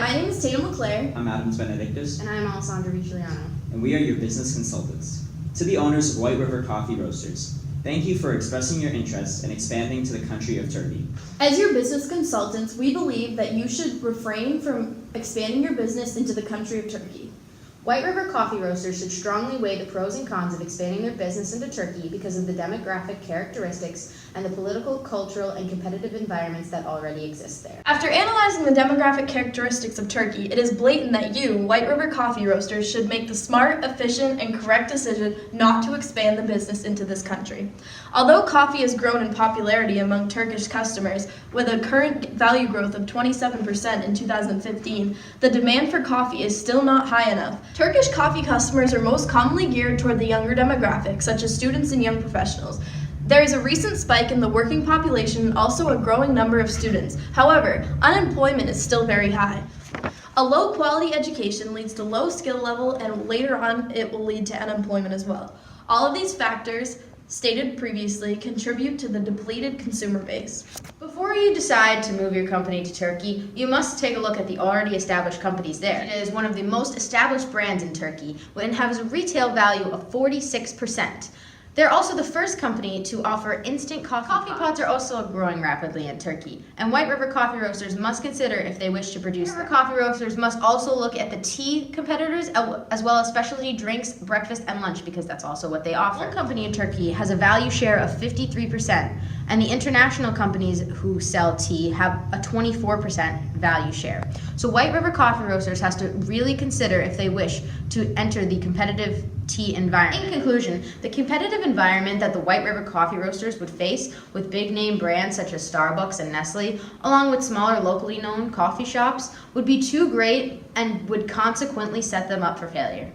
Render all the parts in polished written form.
my name is Tatum. I'm Adams Benedictus. And I'm Alessandra. And we are your business consultants. To the owners of White River Coffee Roasters, thank you for expressing your interest in expanding to the country of Turkey. As your business consultants, we believe that you should refrain from expanding your business into the country of Turkey. White River Coffee Roasters should strongly weigh the pros and cons of expanding their business into Turkey because of the demographic characteristics and the political, cultural, and competitive environments that already exist there. After analyzing the demographic characteristics of Turkey, it is blatant that you, White River Coffee Roasters, should make the smart, efficient, and correct decision not to expand the business into this country. Although coffee has grown in popularity among Turkish customers, with a current value growth of 27% in 2015, the demand for coffee is still not high enough. Turkish coffee customers are most commonly geared toward the younger demographic, such as students and young professionals. There is a recent spike in the working population and also a growing number of students. However, unemployment is still very high. A low-quality education leads to low skill level, and later on it will lead to unemployment as well. All of these factors, stated previously, contribute to the depleted consumer base. Before you decide to move your company to Turkey, you must take a look at the already established companies there. It is one of the most established brands in Turkey and has a retail value of 46%. They're also the first company to offer instant coffee. Coffee pods are also growing rapidly in Turkey, and White River Coffee Roasters must consider if they wish to produce them. White River Coffee Roasters must also look at the tea competitors as well as specialty drinks, breakfast, and lunch, because that's also what they offer. One company in Turkey has a value share of 53%, and the international companies who sell tea have a 24% value share. So White River Coffee Roasters has to really consider if they wish to enter the competitive tea environment. In conclusion, the competitive environment that the White River Coffee Roasters would face with big name brands such as Starbucks and Nestle, along with smaller locally known coffee shops, would be too great and would consequently set them up for failure.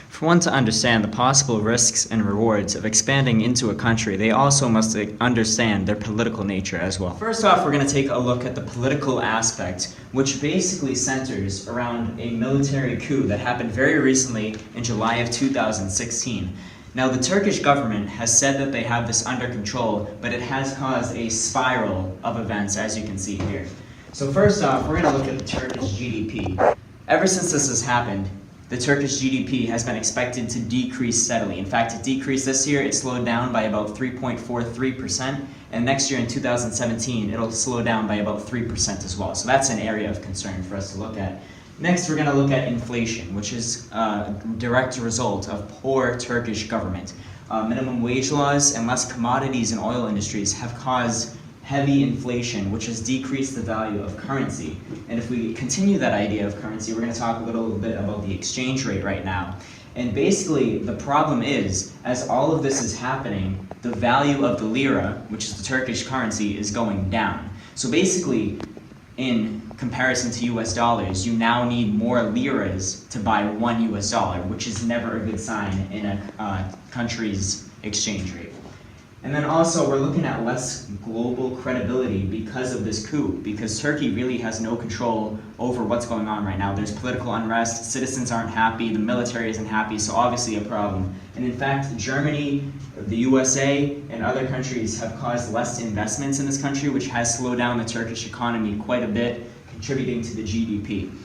For one to understand the possible risks and rewards of expanding into a country, they also must understand their political nature as well. First off, we're going to take a look at the political aspect, which basically centers around a military coup that happened very recently in July of 2016. Now, the Turkish government has said that they have this under control, but it has caused a spiral of events, as you can see here. So first off, we're going to look at the Turkish GDP. Ever since this has happened, the Turkish GDP has been expected to decrease steadily. In fact, it decreased this year. It slowed down by about 3.43%, and next year in 2017, it'll slow down by about 3% as well. So that's an area of concern for us to look at. Next, we're going to look at inflation, which is a direct result of poor Turkish government. Minimum wage laws and less commodities and oil industries have caused heavy inflation, which has decreased the value of currency. And if we continue that idea of currency, we're going to talk a little bit about the exchange rate right now. And basically, the problem is, as all of this is happening, the value of the lira, which is the Turkish currency, is going down. So basically, in comparison to US dollars, you now need more liras to buy $1 US, which is never a good sign in a country's exchange rate. And then also, we're looking at less global credibility because of this coup, because Turkey really has no control over what's going on right now. There's political unrest, citizens aren't happy, the military isn't happy, so obviously a problem. And in fact, Germany, the USA, and other countries have caused less investments in this country, which has slowed down the Turkish economy quite a bit, contributing to the GDP.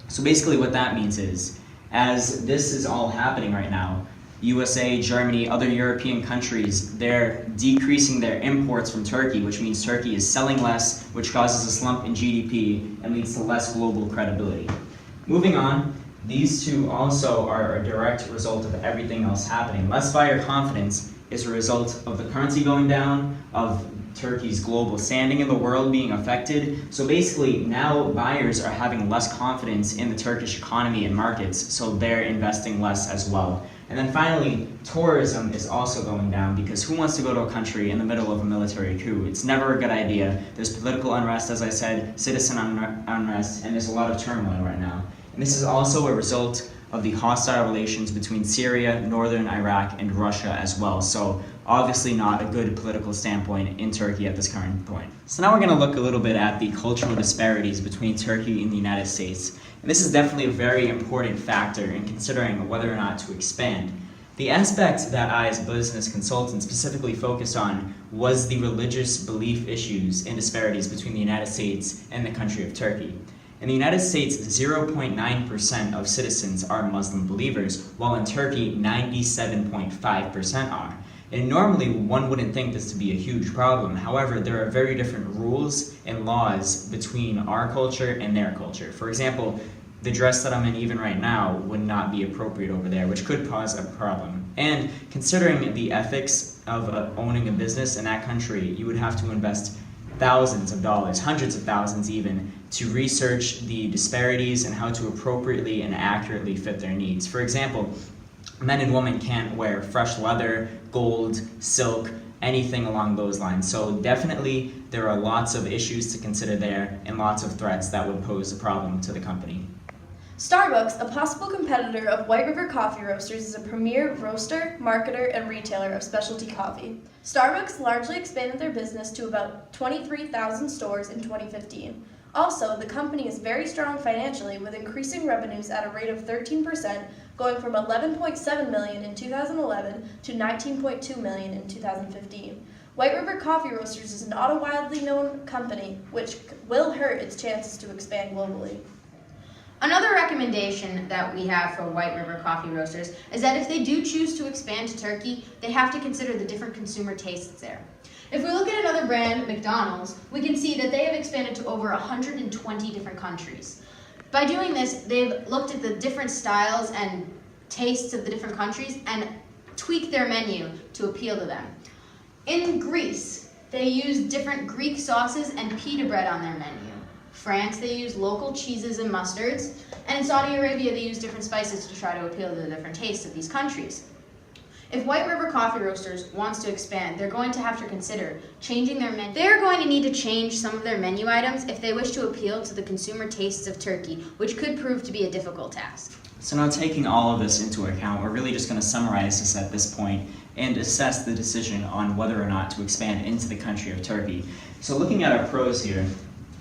So basically what that means is, as this is all happening right now, USA, Germany, other European countries, they're decreasing their imports from Turkey, which means Turkey is selling less, which causes a slump in GDP and leads to less global credibility. Moving on, these two also are a direct result of everything else happening. Less buyer confidence is a result of the currency going down, of Turkey's global standing in the world being affected. So basically, now buyers are having less confidence in the Turkish economy and markets, so they're investing less as well. And then finally, tourism is also going down, because who wants to go to a country in the middle of a military coup? It's never a good idea. There's political unrest, as I said, citizen unrest, and there's a lot of turmoil right now. And this is also a result of the hostile relations between Syria, northern Iraq, and Russia as well. So obviously not a good political standpoint in Turkey at this current point. So now we're going to look a little bit at the cultural disparities between Turkey and the United States. And this is definitely a very important factor in considering whether or not to expand. The aspect that I, as a business consultant, specifically focused on was the religious belief issues and disparities between the United States and the country of Turkey. In the United States, 0.9% of citizens are Muslim believers, while in Turkey, 97.5% are. And normally, one wouldn't think this to be a huge problem. However, there are very different rules and laws between our culture and their culture. For example, the dress that I'm in even right now would not be appropriate over there, which could cause a problem. And considering the ethics of owning a business in that country, you would have to invest thousands of dollars, hundreds of thousands even, to research the disparities and how to appropriately and accurately fit their needs. For example, men and women can't wear fresh leather, gold, silk, anything along those lines. So definitely there are lots of issues to consider there and lots of threats that would pose a problem to the company. Starbucks, a possible competitor of White River Coffee Roasters, is a premier roaster, marketer, and retailer of specialty coffee. Starbucks largely expanded their business to about 23,000 stores in 2015. Also, the company is very strong financially, with increasing revenues at a rate of 13%, going from $11.7 million in 2011 to $19.2 million in 2015. White River Coffee Roasters is not a widely known company, which will hurt its chances to expand globally. Another recommendation that we have for White River Coffee Roasters is that if they do choose to expand to Turkey, they have to consider the different consumer tastes there. If we look at another brand, McDonald's, we can see that they have expanded to over 120 different countries. By doing this, they've looked at the different styles and tastes of the different countries and tweaked their menu to appeal to them. In Greece, they use different Greek sauces and pita bread on their menu. France, they use local cheeses and mustards, and in Saudi Arabia, they use different spices to try to appeal to the different tastes of these countries. If White River Coffee Roasters wants to expand, they're going to have to consider changing their menu. They're going to need to change some of their menu items if they wish to appeal to the consumer tastes of Turkey, which could prove to be a difficult task. So now, taking all of this into account, we're really just going to summarize this at this point and assess the decision on whether or not to expand into the country of Turkey. So looking at our pros here,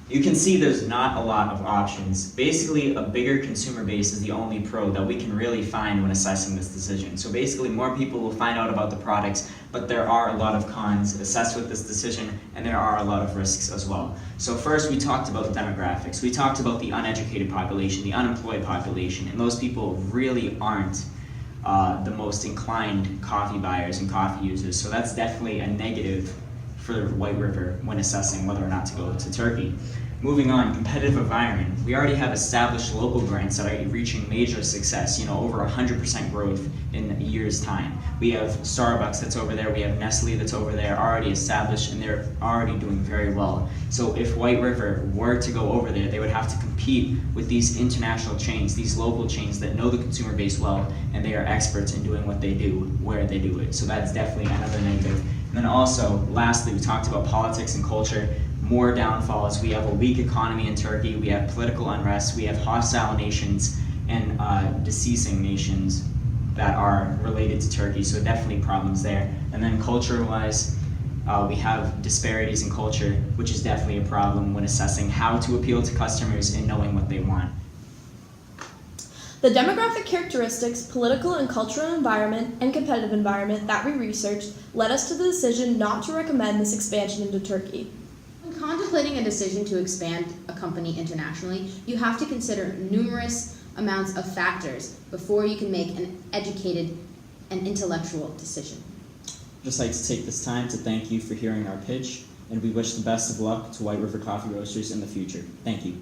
you can see there's not a lot of options. Basically, a bigger consumer base is the only pro that we can really find when assessing this decision. So basically, more people will find out about the products, but there are a lot of cons assessed with this decision, and there are a lot of risks as well. So first, we talked about the demographics. We talked about the uneducated population, the unemployed population, and those people really aren't the most inclined coffee buyers and coffee users. So that's definitely a negative for White River when assessing whether or not to go to Turkey. Moving on, competitive environment. We already have established local brands that are reaching major success, over 100% growth in a year's time. We have Starbucks that's over there, we have Nestle that's over there, already established, and they're already doing very well. So if White River were to go over there, they would have to compete with these international chains, these local chains that know the consumer base well, and they are experts in doing what they do, where they do it. So that's definitely another negative. And then also, lastly, we talked about politics and culture. More downfalls. We have a weak economy in Turkey, we have political unrest, we have hostile nations and deceasing nations that are related to Turkey, so definitely problems there. And then culture-wise, we have disparities in culture, which is definitely a problem when assessing how to appeal to customers and knowing what they want. The demographic characteristics, political and cultural environment, and competitive environment that we researched led us to the decision not to recommend this expansion into Turkey. When contemplating a decision to expand a company internationally, you have to consider numerous amounts of factors before you can make an educated and intellectual decision. I'd just like to take this time to thank you for hearing our pitch, and we wish the best of luck to White River Coffee Roasters in the future. Thank you.